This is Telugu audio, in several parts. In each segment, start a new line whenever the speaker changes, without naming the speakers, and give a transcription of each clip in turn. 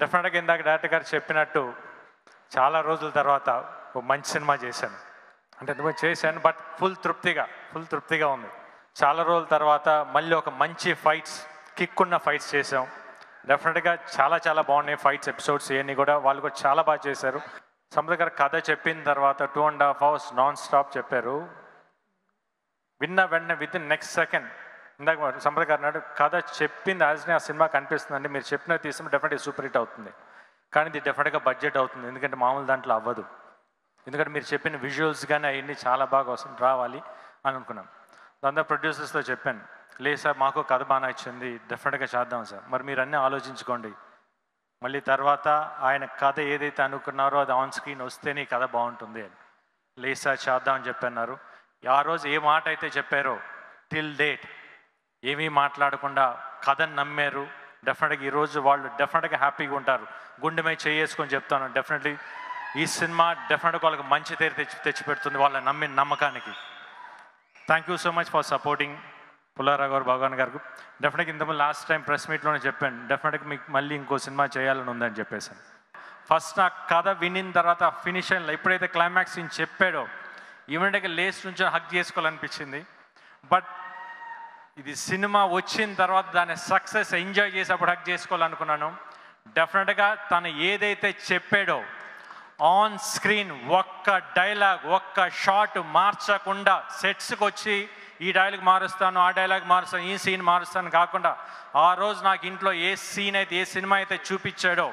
డెఫినెట్గా ఇందాక డైరెక్టర్ గారు చెప్పినట్టు చాలా రోజుల తర్వాత ఒక మంచి సినిమా చేశాను. అంటే ఇంతకుముందు చేశాను, బట్ ఫుల్ తృప్తిగా ఉంది. చాలా రోజుల తర్వాత మళ్ళీ ఒక మంచి ఫైట్స్, కిక్ ఉన్న ఫైట్స్ చేసాం. డెఫినెట్గా చాలా బాగున్నాయి ఫైట్స్, ఎపిసోడ్స్ ఇవన్నీ కూడా. వాళ్ళు కూడా చాలా బాగా చేశారు. సముద్ర గారు కథ చెప్పిన తర్వాత 2.5 hours నాన్ స్టాప్ చెప్పారు. విన్న వెంటనే విత్ ఇన్ నెక్స్ట్ సెకండ్ ఇందాక సముద్ర గారు అన్నాడు, కథ చెప్పింది యాజ్నే ఆ సినిమా కనిపిస్తుందండి, మీరు చెప్పినది తీస్తే డెఫినెట్గా సూపర్ హిట్ అవుతుంది. కానీ ఇది డెఫినెట్గా బడ్జెట్ అవుతుంది, ఎందుకంటే మామూలు దాంట్లో అవ్వదు. ఎందుకంటే మీరు చెప్పిన విజువల్స్ కానీ అవన్నీ చాలా బాగా రావాలి అని అనుకున్నాం. దాంతో ప్రొడ్యూసర్స్తో చెప్పాను, లేదు సార్ మాకు కథ బాగా నచ్చింది, డెఫినెట్గా చేద్దాం సార్, మరి మీరు అన్నీ ఆలోచించుకోండి. మళ్ళీ తర్వాత ఆయన కథ ఏదైతే అనుకున్నారో అది ఆన్ స్క్రీన్ వస్తేనే కథ బాగుంటుంది అని. లేదు సార్ చేద్దామని చెప్పన్నారు. ఆ రోజు ఏ మాట అయితే చెప్పారో టిల్ డేట్ ఏమీ మాట్లాడకుండా కథను నమ్మారు. డెఫినెట్గా ఈరోజు వాళ్ళు డెఫినెట్గా హ్యాపీగా ఉంటారు. గుండె మీద చేసుకొని చెప్తాను, డెఫినెట్లీ ఈ సినిమా డెఫినెట్గా వాళ్ళకి మంచి తీరు తెచ్చిపెడుతుంది వాళ్ళ నమ్మిన నమ్మకానికి. Thank you so much for supporting Pullarao గారు, భగవాన్ గారు. డెఫినెట్గా ఇంతకుముందు లాస్ట్ టైం ప్రెస్ మీట్లోనే చెప్పాను, డెఫినెట్గా మీకు మళ్ళీ ఇంకో సినిమా చేయాలని ఉందని చెప్పేసాను. ఫస్ట్ నా కథ వినిన తర్వాత ఫినిష్ అయిన ఎప్పుడైతే క్లైమాక్స్ సీన్ చెప్పాడో ఇమీడియట్గా లేస్ నుంచి హక్ చేసుకోవాలనిపించింది. బట్ ఇది సినిమా వచ్చిన తర్వాత దాని సక్సెస్ ఎంజాయ్ చేసేప్పుడు హక్ చేసుకోవాలనుకున్నాను. డెఫినెట్గా తను ఏదైతే చెప్పాడో ఆన్ స్క్రీన్ ఒక్క డైలాగ్, ఒక్క షాట్ మార్చకుండా సెట్స్కి వచ్చి ఈ డైలాగ్ మారుస్తాను, ఆ డైలాగ్ మారుస్తాను, ఈ సీన్ మారుస్తాను కాకుండా ఆ రోజు నాకు ఇంట్లో ఏ సీన్ అయితే, ఏ సినిమా అయితే చూపించాడో,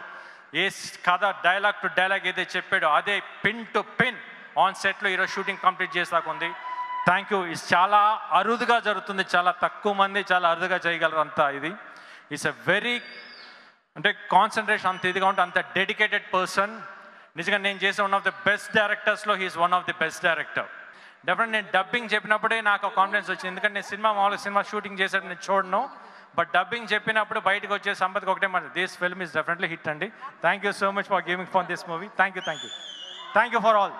ఏ కథ డైలాగ్ టు డైలాగ్ అయితే చెప్పాడో అదే పిన్ టు పిన్ ఆన్ సెట్లో ఈరోజు షూటింగ్ కంప్లీట్ చేసాక ఉంది. Thank you. ఇది చాలా అరుదుగా జరుగుతుంది, చాలా తక్కువ మంది చాలా అరుదుగా చేయగలరు అంతా. ఇది ఇట్స్ ఎ వెరీ అంటే కాన్సన్ట్రేషన్ అంత ఇదిగా ఉంటే అంత డెడికేటెడ్ పర్సన్. నిజంగా నేను చేసే వన్ ఆఫ్ ది బెస్ట్ డైరెక్టర్స్లో he is one of the best director. Definite నేను డబ్బింగ్ చెప్పినప్పుడే నాకు కాన్ఫిడెన్స్ వచ్చింది, ఎందుకంటే నేను మామూలుగా సినిమా షూటింగ్ చేసేటప్పుడు నేను చూడను, బట్ డబ్బింగ్ చెప్పినప్పుడు బయటకు వచ్చే సంపత్కి ఒకటే మాట, this film is definitely hit అండి. Thank you so much for giving for this movie. Thank you for all.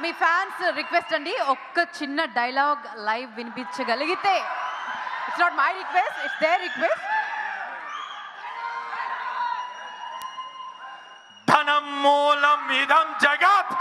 మీ ఫ్యాన్స్ రిక్వెస్ట్ అండి, ఒక్క చిన్న డైలాగ్ లైవ్ వినిపించగలిగితే, it's not my request, it's their request.
ధనం మూలం ఇదం జగత్.